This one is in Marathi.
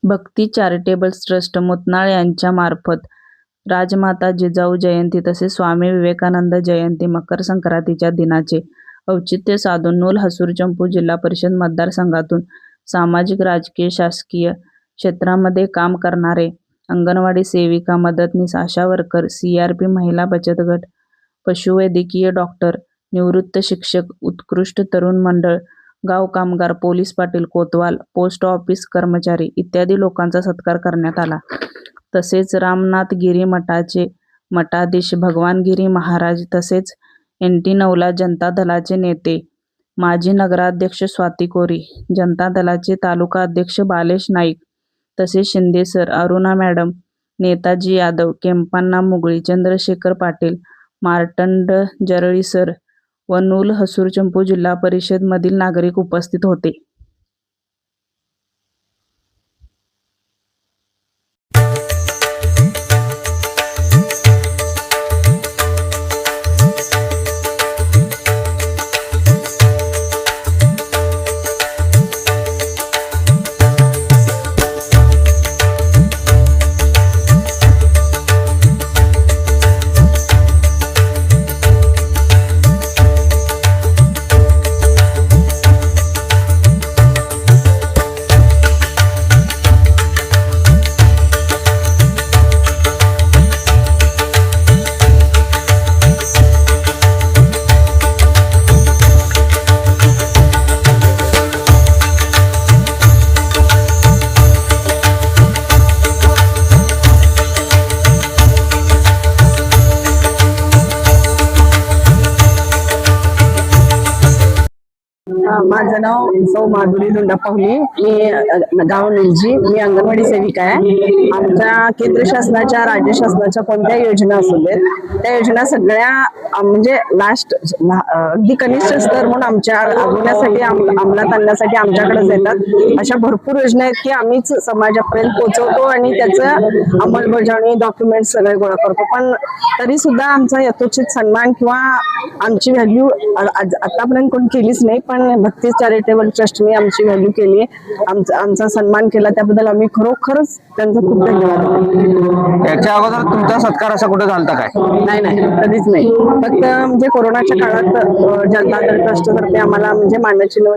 भक्ती चॅरिटेबल ट्रस्ट मुतनाळ यांच्या मार्फत राजमाता जिजाऊ जयंती तसेच स्वामी विवेकानंद जयंती मकर संक्रांतीच्या दिनाचे औचित्य साधून नूल हसूर चंपू जिल्हा परिषद मतदारसंघातून सामाजिक राजकीय शासकीय क्षेत्रामध्ये काम करणारे अंगणवाडी सेविका मदतनीस आशा वर्कर CRP महिला बचत गट पशुवैद्यकीय डॉक्टर निवृत्त शिक्षक उत्कृष्ट तरुण मंडळ गाव कामगार पोलीस पाटील कोतवाल पोस्ट ऑफिस कर्मचारी इत्यादी लोकांचा सत्कार करण्यात आला। तसेच रामनाथगिरी मठाचे मठाधीश भगवानगिरी महाराज तसेच NT नवला जनता दलाचे नेते माजी नगराध्यक्ष स्वाती कोरी जनता दलाचे तालुका अध्यक्ष बालेश नाईक तसेच Shinde sir Aruna madam Netaji Yadav Kempanna Mugali Chandrashekhar Patil Martand Jarali sir व नूल हसूर चंपू जिल्हा परिषद मधील नागरिक उपस्थित होते। माझं नाव सौ माधुरी धुंडा पाहुली, मी गाव निलजी, मी अंगणवाडी सेविका आहे। आमच्या केंद्र शासनाच्या राज्य शासनाच्या कोणत्या योजना असू देत त्या योजना सगळ्या म्हणजे लास्ट अगदी कनिष्ठ स्तर म्हणून आमच्या राबवण्यासाठी अंमलात आणण्यासाठी आमच्याकडेच येतात। अशा भरपूर योजना आहेत की आम्हीच समाजापर्यंत पोहोचवतो आणि त्याचं अंमलबजावणी डॉक्युमेंट्स सगळे गोळा करतो, पण तरी सुद्धा आमचा यथोचित सन्मान किंवा आमची व्हॅल्यू आतापर्यंत कोण केलीच नाही, पण भक्ती चॅरिटेबल ट्रस्टने आमची व्हॅल्यू केली, आमचा सन्मान केला, त्याबद्दल आम्ही खरोखरच त्यांचा खूप धन्यवाद। याच्या अगोदर तुमचा सत्कार असा कुठे झालता काय? नाही, कधीच नाही। फक्त म्हणजे कोरोनाच्या काळात जनता दल ट्रस्ट तर्फे आम्हाला म्हणजे मानचिन्ह